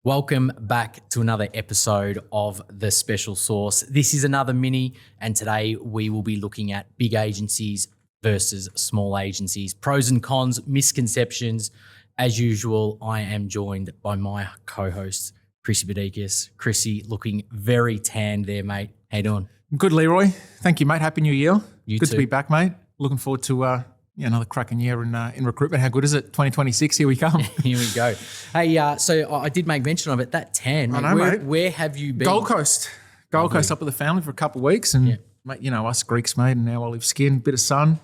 Welcome back to another episode of The Special Sauce. This is another mini, and today we will be looking at big agencies versus small agencies, pros and cons, misconceptions. As usual, I am joined by my co-host, Chrissy Badikis. Chrissy, looking very tanned there, mate. How you doing? Good, Leroy. Thank you, mate. Happy New Year. You Good too. to be back, mate. Looking forward to another cracking year in recruitment. How good is it? 2026, here we come. Here we go. Hey, so I did make mention of it, that tan. Mate, I know, mate. Where have you been? Gold Coast. Gold Coast up with the family for a couple of weeks. And, mate, you know, us Greeks, mate, and our olive skin, bit of sun,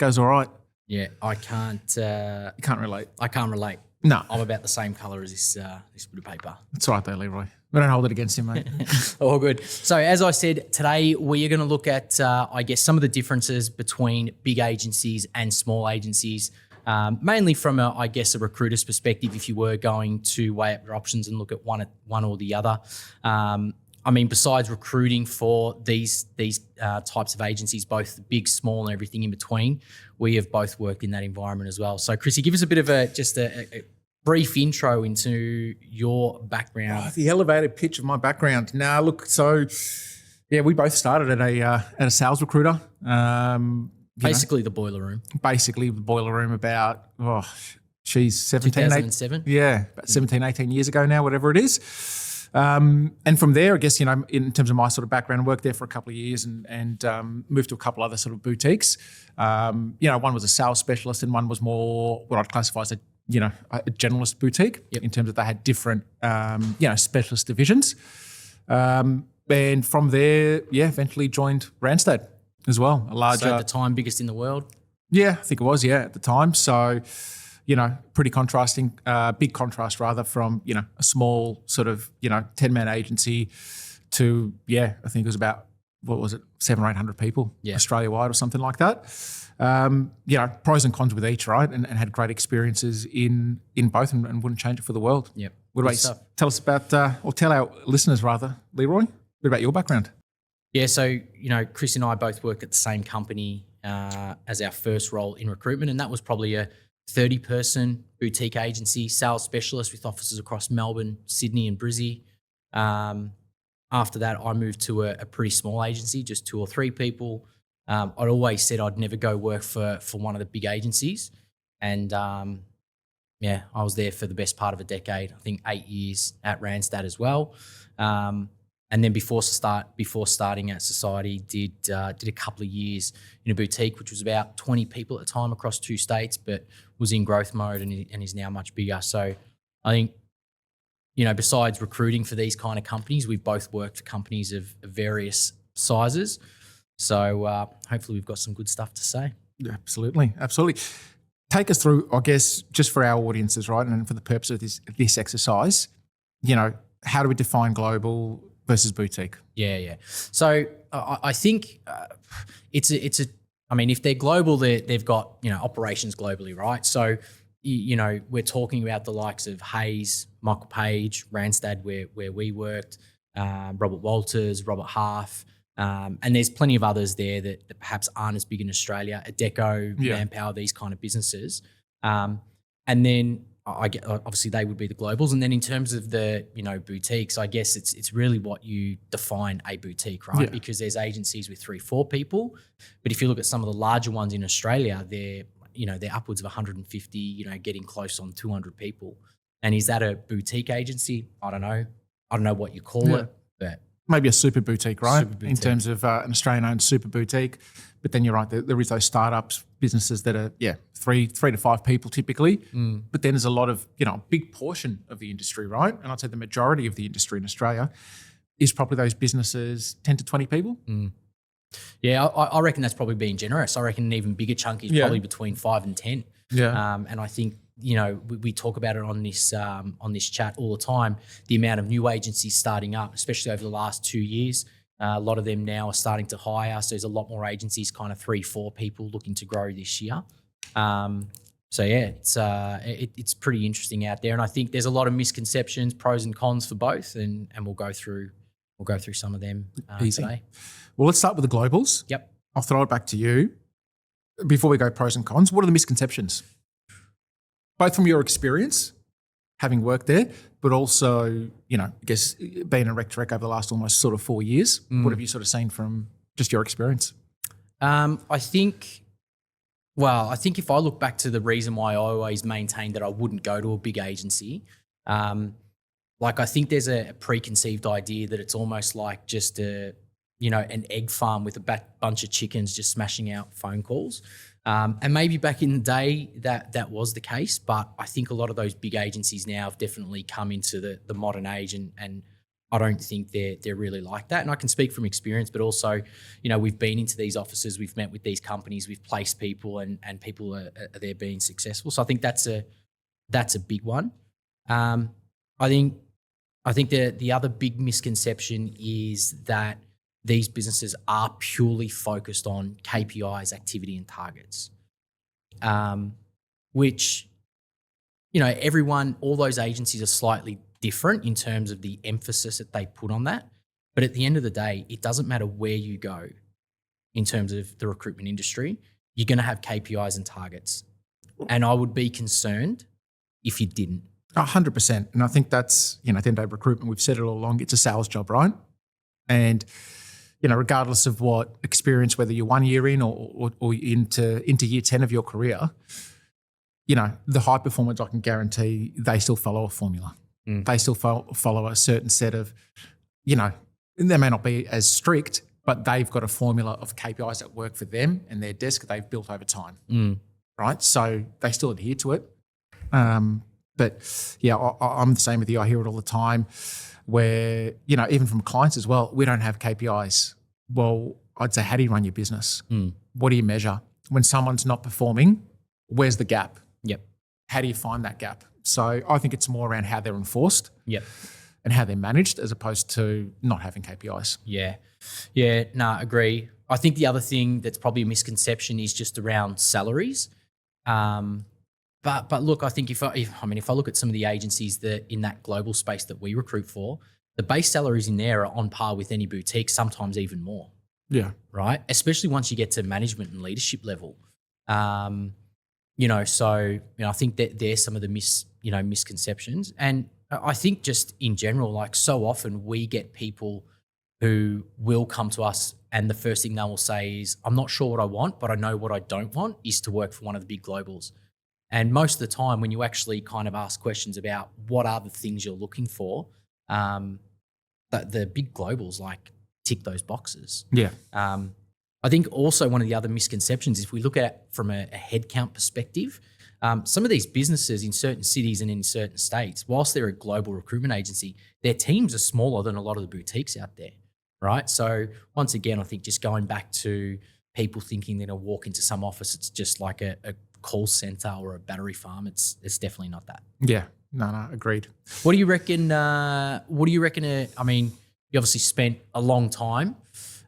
goes all right. Yeah, I can't. You can't relate. I can't relate. No. I'm about the same colour as this bit of paper. It's all right though, Leroy. We don't hold it against him, mate. All good. So as I said, today we are going to look at, some of the differences between big agencies and small agencies, mainly from a recruiter's perspective. If you were going to weigh up your options and look at one or the other, besides recruiting for these types of agencies, both big, small, and everything in between, we have both worked in that environment as well. So, Chrissy, give us a bit of a brief intro into your background. The elevator pitch of my background. We both started at a sales recruiter. Basically the boiler room. Basically the boiler room about, 17, 2007? Yeah, about 17, 18 years ago now, whatever it is. And from there, I guess, you know, in terms of my sort of background, I worked there for a couple of years and moved to a couple other sort of boutiques. One was a sales specialist and one was more what I'd classify as a generalist boutique in terms of they had different, specialist divisions. And from there, eventually joined Randstad as well. A larger, So at the time, biggest in the world? Yeah, I think it was, at the time. So, pretty contrasting, big contrast rather from, a small sort of, 10-man agency to, I think it was about, 700 or 800 people Australia-wide or something like that. Pros and cons with each, right? And had great experiences in both and wouldn't change it for the world. Yep. What about you? Tell us about, or tell our listeners rather, Leroy, a bit about your background. Yeah, so, Chris and I both worked at the same company as our first role in recruitment, and that was probably a 30-person boutique agency, sales specialist with offices across Melbourne, Sydney and Brisbane. After that, I moved to a pretty small agency, just 2 or 3 people. I'd always said I'd never go work for one of the big agencies. And, I was there for the best part of a decade, I think 8 years at Randstad as well. And then before starting at Sorciety, did a couple of years in a boutique, which was about 20 people at the time across 2 states, but was in growth mode and is now much bigger. So I think, besides recruiting for these kind of companies, we've both worked for companies of various sizes. So hopefully we've got some good stuff to say. Yeah, absolutely. Take us through, I guess, just for our audiences, right, and for the purpose of this exercise, how do we define global versus boutique? Yeah. So I think if they're global, they've got, operations globally, right? So, we're talking about the likes of Hayes, Michael Page, Randstad, where we worked, Robert Walters, Robert Half, and there's plenty of others there that perhaps aren't as big in Australia, Adecco, Manpower, these kind of businesses. And then obviously they would be the globals. And then in terms of the, boutiques, I guess it's really what you define a boutique, right? Yeah. Because there's agencies with 3-4 people. But if you look at some of the larger ones in Australia, they're upwards of 150, getting close on 200 people. And is that a boutique agency? I don't know what you call it, but maybe a super boutique, right? Super boutique. In terms of an Australian-owned super boutique. But then you're right, there is those startups, businesses that are, 3 to 5 people typically. But then there's a lot of, a big portion of the industry, right? And I'd say the majority of the industry in Australia is probably those businesses, 10 to 20 people. Yeah, I reckon that's probably being generous. I reckon an even bigger chunk is probably between 5 and 10. Yeah. And I think, we talk about it on this chat all the time, the amount of new agencies starting up, especially over the last 2 years. A lot of them now are starting to hire. So there's a lot more agencies, kind of 3-4 people looking to grow this year. It's pretty interesting out there. And I think there's a lot of misconceptions, pros and cons for both. And we'll go through some of them today. Well, let's start with the globals. Yep. I'll throw it back to you. Before we go pros and cons, what are the misconceptions? Both from your experience, having worked there, but also, I guess being a rec direct over the last almost sort of 4 years. What have you sort of seen from just your experience? I think if I look back to the reason why I always maintained that I wouldn't go to a big agency, I think there's a preconceived idea that it's almost like just an egg farm with a bunch of chickens just smashing out phone calls. And maybe back in the day that was the case, but I think a lot of those big agencies now have definitely come into the modern age, and I don't think they're really like that. And I can speak from experience, but also, we've been into these offices, we've met with these companies, we've placed people, and people are there being successful. So I think that's a big one. I think the other big misconception is that these businesses are purely focused on KPIs, activity, and targets, which, all those agencies are slightly different in terms of the emphasis that they put on that. But at the end of the day, it doesn't matter where you go in terms of the recruitment industry, you're going to have KPIs and targets. And I would be concerned if you didn't. 100%. And I think that's, at the end of the day, recruitment, we've said it all along, it's a sales job, right? And, regardless of what experience, whether you're 1 year in or into year 10 of your career, the high performers, I can guarantee they still follow a formula. They still follow a certain set of, they may not be as strict, but they've got a formula of KPIs that work for them and their desk they've built over time, right? So they still adhere to it. But yeah, I'm the same with you. I hear it all the time where, even from clients as well, we don't have KPIs. Well, I'd say, how do you run your business? What do you measure? When someone's not performing, where's the gap? Yep. How do you find that gap? So I think it's more around how they're enforced. Yep. And how they're managed as opposed to not having KPIs. Yeah. Agree. I think the other thing that's probably a misconception is just around salaries. But look, I think if I look at some of the agencies that in that global space that we recruit for, the base salaries in there are on par with any boutique, sometimes even more. Yeah. Right. Especially once you get to management and leadership level. So I think that there's some of the misconceptions. And I think just in general, so often we get people who will come to us and the first thing they will say is, I'm not sure what I want, but I know what I don't want is to work for one of the big globals. And most of the time when you actually kind of ask questions about what are the things you're looking for, the big globals tick those boxes. Yeah. I think also one of the other misconceptions, if we look at it from a headcount perspective, some of these businesses in certain cities and in certain states, whilst they're a global recruitment agency, their teams are smaller than a lot of the boutiques out there, right? So once again, I think just going back to people thinking they're going to walk into some office, it's just like a call center or a battery farm. It's definitely not that. Yeah. No, agreed. What do you reckon? I mean, you obviously spent a long time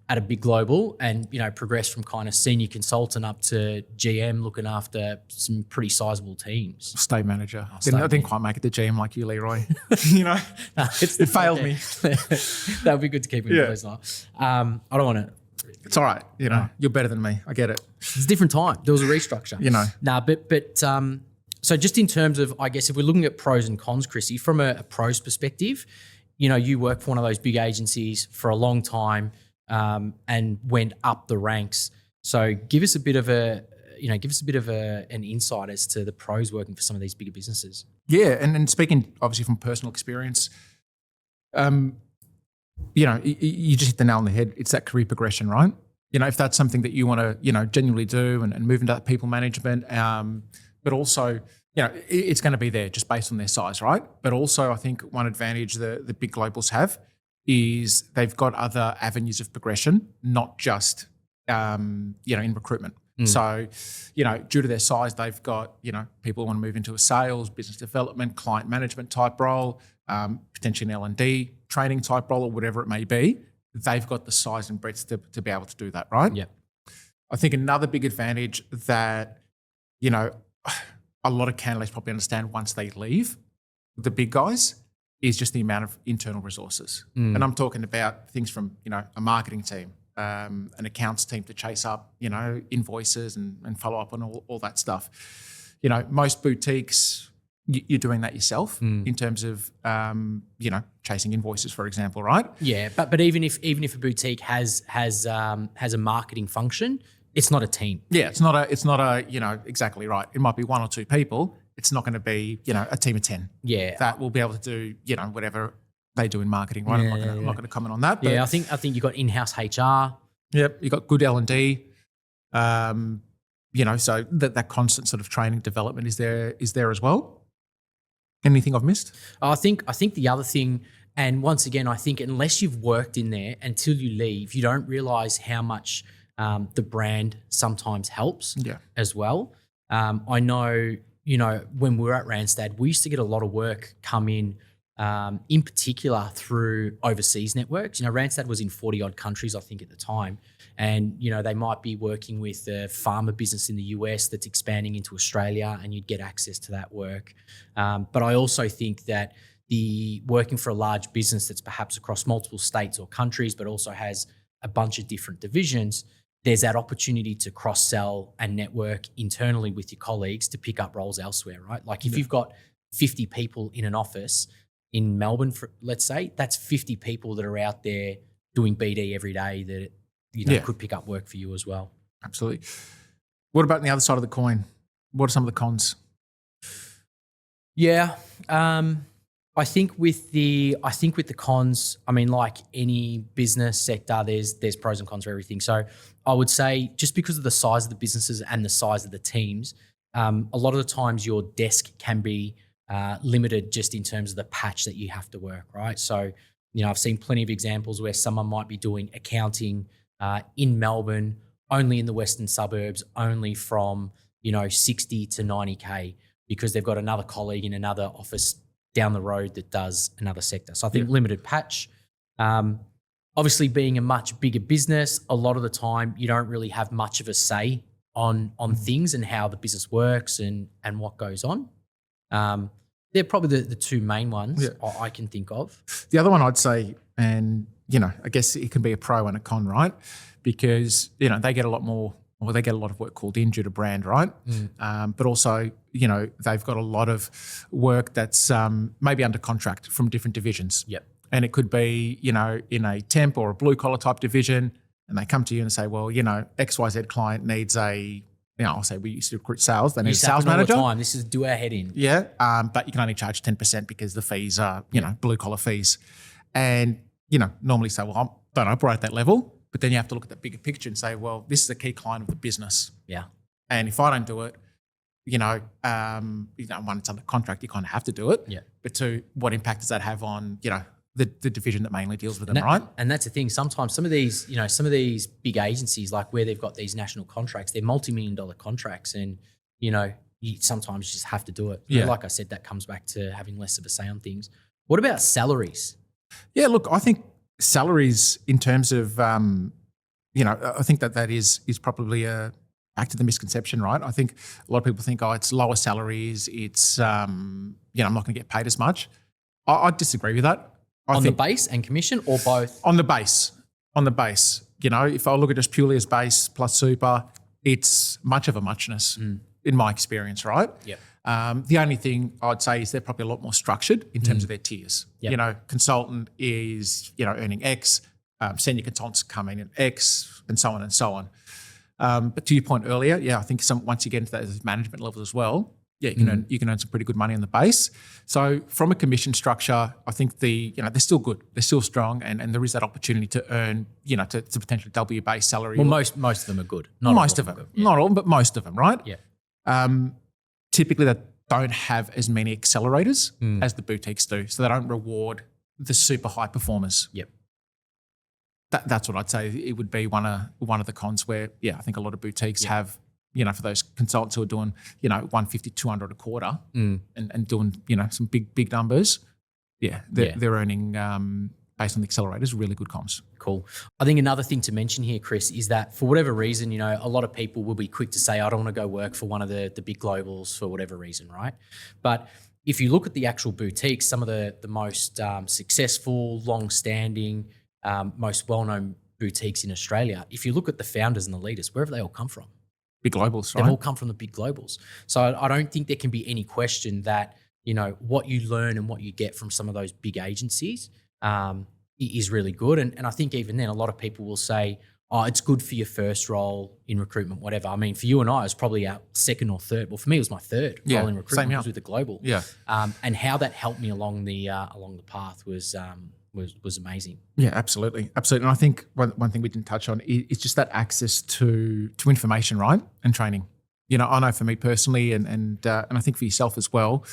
at a big global and, progressed from kind of senior consultant up to GM looking after some pretty sizable teams. State manager. I didn't quite make it to GM like you, Leroy. It failed me. That would be good to keep in place. I don't want to. It's all right. You're better than me. I get it. It's a different time. There was a restructure. So just in terms of, I guess, if we're looking at pros and cons, Chrissy, from a pros perspective, you worked for one of those big agencies for a long time and went up the ranks. So give us a bit of an insight as to the pros working for some of these bigger businesses. Yeah, and speaking obviously from personal experience, you just hit the nail on the head. It's that career progression, right? If that's something that you want to, genuinely do and move into that people management, but also, it's going to be there just based on their size, right? But also I think one advantage the big globals have is they've got other avenues of progression, not just, in recruitment. So, due to their size, they've got, people who want to move into a sales, business development, client management type role, potentially an L&D training type role or whatever it may be. They've got the size and breadth to be able to do that, right? Yeah. I think another big advantage that, a lot of candidates probably understand once they leave the big guys is just the amount of internal resources. And I'm talking about things from, a marketing team, an accounts team to chase up, invoices and follow up on all that stuff. Most boutiques, you're doing that yourself in terms of, chasing invoices, for example, right? Yeah, but even if a boutique has a marketing function, it's not a team. Yeah, it's not a exactly right. It might be one or two people. It's not going to be, a team of 10. Yeah. That will be able to do, whatever they do in marketing, right? I'm not going to comment on that. But Yeah, I think you got in-house HR. Yep, you got good L&D. So that constant sort of training development is there as well. Anything I've missed? I think the other thing, and once again, I think unless you've worked in there, until you leave, you don't realize how much the brand sometimes helps as well. I know, when we were at Randstad, we used to get a lot of work come in particular through overseas networks. Randstad was in 40 odd countries, I think, at the time. And, they might be working with a pharma business in the US that's expanding into Australia, and you'd get access to that work. But I also think that the working for a large business that's perhaps across multiple states or countries, but also has a bunch of different divisions, there's that opportunity to cross-sell and network internally with your colleagues to pick up roles elsewhere, right? Like if you've got 50 people in an office in Melbourne, let's say, that's 50 people that are out there doing BD every day that, could pick up work for you as well. Absolutely. What about on the other side of the coin? What are some of the cons? Yeah. I think with the cons, I mean, like any business sector, there's pros and cons for everything. So I would say just because of the size of the businesses and the size of the teams, a lot of the times your desk can be limited just in terms of the patch that you have to work, right? So, I've seen plenty of examples where someone might be doing accounting in Melbourne, only in the western suburbs, only from, 60 to 90K, because they've got another colleague in another office down the road that does another sector. So I think limited patch. Obviously, being a much bigger business, a lot of the time you don't really have much of a say on things and how the business works and what goes on. They're probably the two main ones I can think of. The other one I'd say, and I guess it can be a pro and a con, right? Because they get a lot more, or they get a lot of work called in due to brand, right? But also, they've got a lot of work that's maybe under contract from different divisions. Yep. And it could be, in a temp or a blue collar type division, and they come to you and say, well, XYZ client needs I'll say we used to recruit sales. They need a sales manager. All the time. This is do our head in. Yeah. But you can only charge 10% because the fees are, blue collar fees. And, normally say, well, I don't operate at that level. But then you have to look at the bigger picture and say, well, this is a key client of the business. Yeah. And if I don't do it, one, it's under contract, you kind of have to do it. Yeah. But two, what impact does that have on, the division that mainly deals with them, right? And that's the thing. Sometimes some of these big agencies, like where they've got these national contracts, they're multi-million-dollar contracts, and you sometimes just have to do it. Yeah. But like I said, that comes back to having less of a say on things. What about salaries? Yeah, look, I think salaries in terms of, I think that is probably back to the misconception, right? I think a lot of people think, it's lower salaries, it's, I'm not going to get paid as much. I disagree with that. I think the base and commission, or both? On the base. If I look at just purely as base plus super, it's much of a muchness in my experience, right? Yeah. The only thing I'd say is they're probably a lot more structured in terms of their tiers. Yep. Consultant is, earning X, senior consultants come in at X, and so on and so on. But to your point earlier, I think once you get into those management levels as well, you can earn some pretty good money on the base. So from a commission structure, I think they're still good, they're still strong, and there is that opportunity to earn, to potentially double your base salary. Well, most of them are good. Most of them, not all, but most of them, right? Yeah. Typically, they don't have as many accelerators as the boutiques do, so they don't reward the super high performers. Yep. That's what I'd say. It would be one of the cons where, I think a lot of boutiques have, for those consultants who are doing, 150, 200 a quarter and doing, some big numbers. They're earning, based on the accelerators, really good comms. Cool. I think another thing to mention here, Chris, is that for whatever reason, a lot of people will be quick to say, I don't want to go work for one of the big globals for whatever reason, right? But if you look at the actual boutiques, some of the most successful, long-standing, most well-known boutiques in Australia, if you look at the founders and the leaders, where have they all come from? Big globals, right? They've all come from the big globals. So I don't think there can be any question that, what you learn and what you get from some of those big agencies is really good. And I think even then, a lot of people will say, oh, it's good for your first role in recruitment, whatever. I mean, for you and I, it's probably our second or third. Well, for me, it was my third role in recruitment. Was with the global. Yeah. And how that helped me along the path was amazing. Yeah, absolutely. Absolutely. And I think one thing we didn't touch on is just that access to information, right? And training. I know for me personally and I think for yourself as well,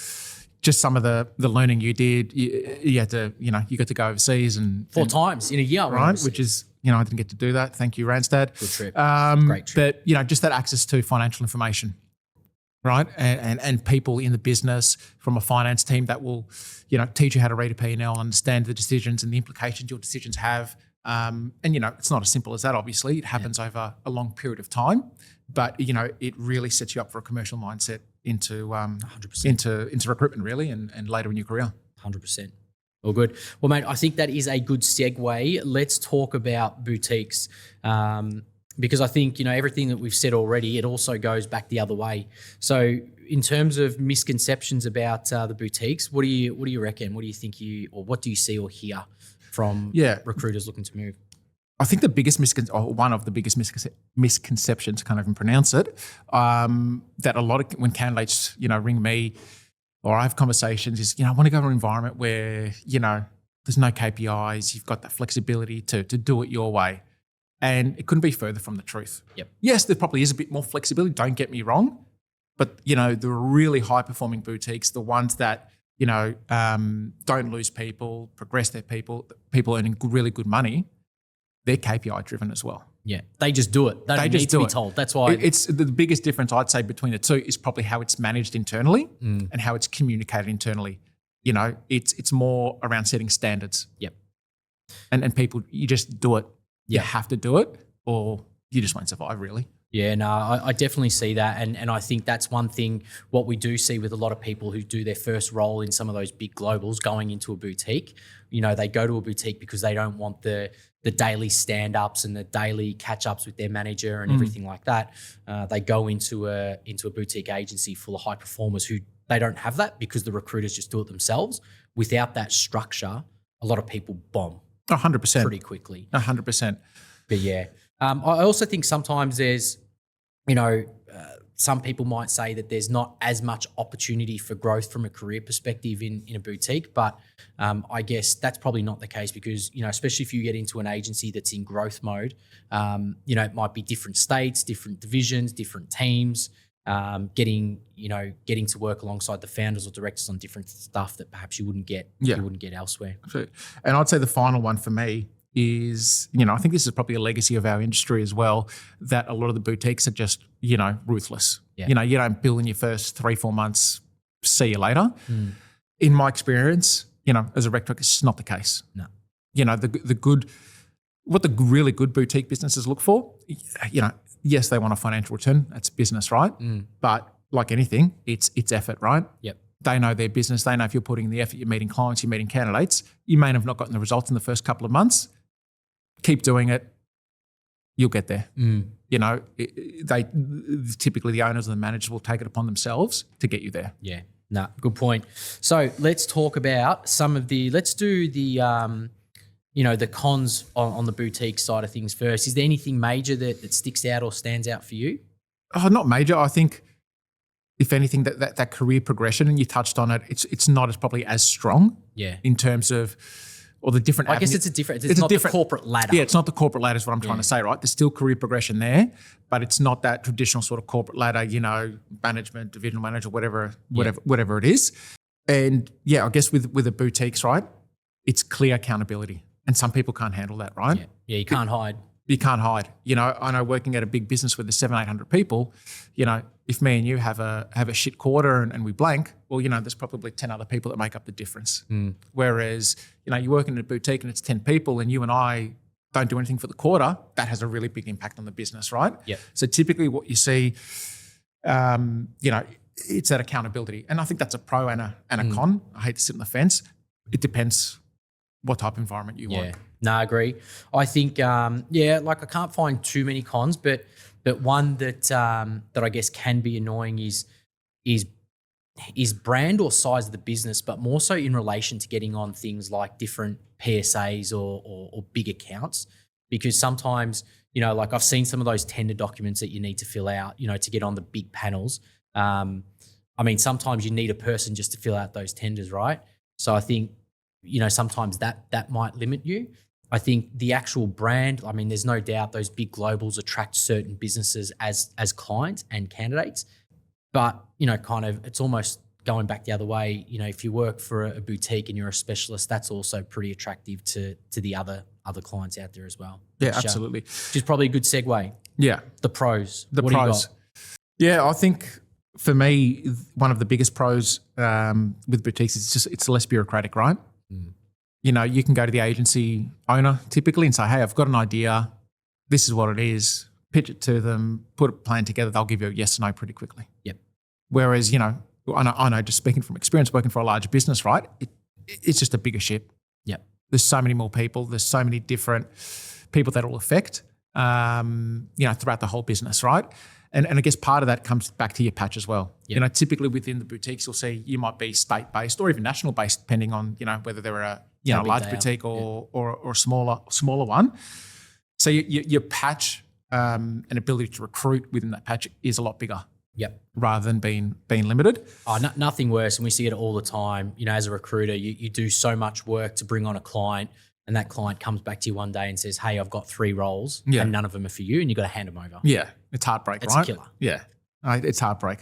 just some of the learning you did, you had to, you got to go overseas and 4 times in a year. Right. Which is, I didn't get to do that. Thank you, Randstad. Good trip. Great trip. But, just that access to financial information, right? And people in the business from a finance team that will, teach you how to read a P&L, understand the decisions and the implications your decisions have. And, it's not as simple as that, obviously. It happens over a long period of time. But, it really sets you up for a commercial mindset into 100%. into recruitment, really, and later in your career. 100%. All good. Well, mate, I think that is a good segue. Let's talk about boutiques. Because I think, everything that we've said already, it also goes back the other way. So in terms of misconceptions about the boutiques, what do you reckon? What do you think what do you see or hear from recruiters looking to move? I think the biggest one of the biggest misconceptions, can't even pronounce it, that a lot of when candidates, ring me or I have conversations is, I want to go to an environment where, there's no KPIs, you've got that flexibility to do it your way. And it couldn't be further from the truth. Yep. Yes, there probably is a bit more flexibility, don't get me wrong, but, the really high-performing boutiques, the ones that, don't lose people, progress their people earning really good money, they're KPI driven as well. Yeah, they just do it. They don't need to be told. That's why it's the biggest difference I'd say between the two is probably how it's managed internally and how it's communicated internally. It's more around setting standards. Yep. And people, you just do it. You Yep. have to do it, or you just won't survive. Really. Yeah, no, I definitely see that. And I think that's one thing, what we do see with a lot of people who do their first role in some of those big globals going into a boutique, they go to a boutique because they don't want the daily stand-ups and the daily catch-ups with their manager and everything like that. They go into a boutique agency full of high performers who they don't have that because the recruiters just do it themselves. Without that structure, a lot of people bomb 100%. pretty quickly. 100%. But yeah, I also think sometimes there's, some people might say that there's not as much opportunity for growth from a career perspective in a boutique, but I guess that's probably not the case because, especially if you get into an agency that's in growth mode, it might be different states, different divisions, different teams, getting to work alongside the founders or directors on different stuff that perhaps you wouldn't get elsewhere. And I'd say the final one for me is, I think this is probably a legacy of our industry as well, that a lot of the boutiques are just, ruthless. Yeah. You don't bill in your first 3-4 months, see you later. In my experience, as a rector, it's just not the case. No. What the really good boutique businesses look for, yes, they want a financial return. That's business, right? But like anything, it's effort, right? Yep. They know their business. They know if you're putting in the effort, you're meeting clients, you're meeting candidates. You may have not gotten the results in the first couple of months. Keep doing it. You'll get there. They typically, the owners and the managers will take it upon themselves to get you there. Yeah. No, good point. So let's talk about let's do the cons on the boutique side of things first. Is there anything major that sticks out or stands out for you? Oh, not major. I think, if anything, that career progression, and you touched on it, it's not as probably as strong. Yeah. In terms of, or the different. I guess it's not the corporate ladder. Yeah, it's not the corporate ladder is what I'm trying to say, right? There's still career progression there, but it's not that traditional sort of corporate ladder, management, divisional manager, whatever it is. And yeah, I guess with the boutiques, right, it's clear accountability. And some people can't handle that, right? Yeah, you can't hide. You can't hide. I know working at a big business with the 700-800 people, if me and you have a shit quarter and we blank, well, there's probably 10 other people that make up the difference. Whereas, you work in a boutique and it's 10 people and you and I don't do anything for the quarter, that has a really big impact on the business, right? Yeah. So typically what you see, it's that accountability. And I think that's a pro and a con. I hate to sit on the fence. It depends what type of environment you want. No, I agree. I think, I can't find too many cons, but one that I guess can be annoying is is brand or size of the business, but more so in relation to getting on things like different PSAs or big accounts. Because sometimes, like I've seen some of those tender documents that you need to fill out, to get on the big panels. Sometimes you need a person just to fill out those tenders, right? So I think, sometimes that might limit you. I think the actual brand, there's no doubt those big globals attract certain businesses as clients and candidates. But, it's almost going back the other way. If you work for a boutique and you're a specialist, that's also pretty attractive to the other clients out there as well. Yeah, absolutely. Which is probably a good segue. Yeah. The pros. The what pros. Do you got? Yeah, I think for me, one of the biggest pros with boutiques is it's less bureaucratic, right? Mm. You can go to the agency owner typically and say, hey, I've got an idea. This is what it is. Pitch it to them, put a plan together. They'll give you a yes or no pretty quickly. Yep. Whereas, I know just speaking from experience working for a large business, right? It's just a bigger ship. Yep. There's so many more people. There's so many different people that will affect, throughout the whole business, right? And I guess part of that comes back to your patch as well. Yep. Typically within the boutiques, you'll see you might be state-based or even national-based, depending on, whether they're a large boutique or a smaller one. So your patch and ability to recruit within that patch is a lot bigger. Yep. Rather than being limited. Oh, nothing worse. And we see it all the time. As a recruiter, you do so much work to bring on a client, and that client comes back to you one day and says, hey, I've got 3 roles and none of them are for you, and you've got to hand them over. Yeah. It's heartbreak, it's right? It's a killer. Yeah. It's heartbreak.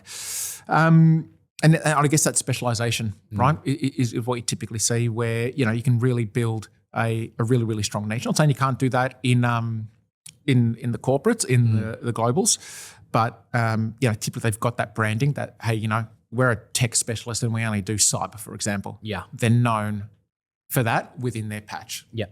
And I guess that specialization, right, is what you typically see where, you can really build a really, really strong niche. I'm not saying you can't do that in the corporates, in the globals, but typically they've got that branding that, hey, we're a tech specialist and we only do cyber, for example. Yeah. They're known for that within their patch. Yeah.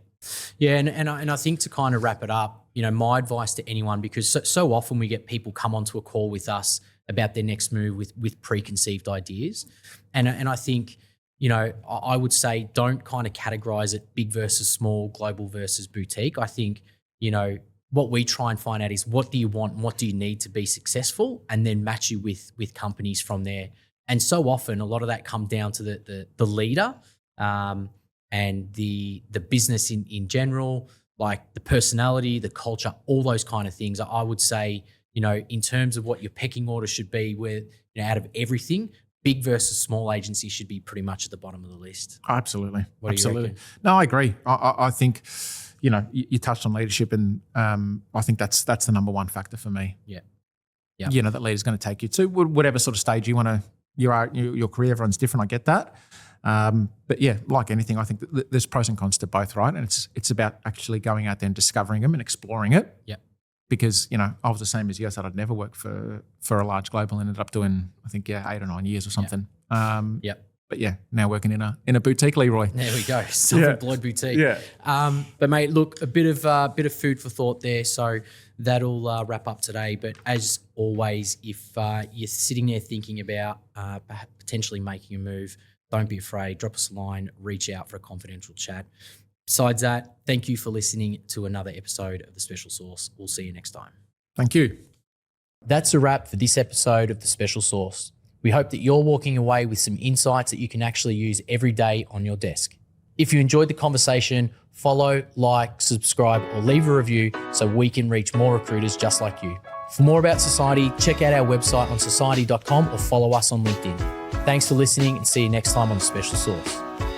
Yeah, and I think to kind of wrap it up, my advice to anyone, because so often we get people come onto a call with us about their next move with preconceived ideas. And I think, I would say don't kind of categorize it big versus small, global versus boutique. I think, what we try and find out is what do you want and what do you need to be successful, and then match you with companies from there. And so often a lot of that comes down to the leader and the business in general, like the personality, the culture, all those kind of things. I would say, in terms of what your pecking order should be, where out of everything, big versus small agency should be pretty much at the bottom of the list. Absolutely. What do you reckon? No, I agree. I think, you touched on leadership, and I think that's the number one factor for me. Yeah. That leader's going to take you to whatever sort of stage you want to, your career. Everyone's different. I get that. But yeah, like anything, I think there's pros and cons to both, right? And it's about actually going out there and discovering them and exploring it. Yeah. Because, I was the same as you. I said I'd never work for a large global, and ended up doing, I think, 8 or 9 years or something. Yeah. But yeah, now working in a boutique, Leroy. There we go. Self-employed boutique. Yeah. But mate, look, a bit of food for thought there. So that'll wrap up today. But as always, if you're sitting there thinking about potentially making a move, don't be afraid. Drop us a line. Reach out for a confidential chat. Besides that, thank you for listening to another episode of The Special Sauce. We'll see you next time. Thank you. That's a wrap for this episode of The Special Sauce. We hope that you're walking away with some insights that you can actually use every day on your desk. If you enjoyed the conversation, follow, like, subscribe, or leave a review so we can reach more recruiters just like you. For more about Sorciety, check out our website on sorciety.com or follow us on LinkedIn. Thanks for listening, and see you next time on The Special Sauce.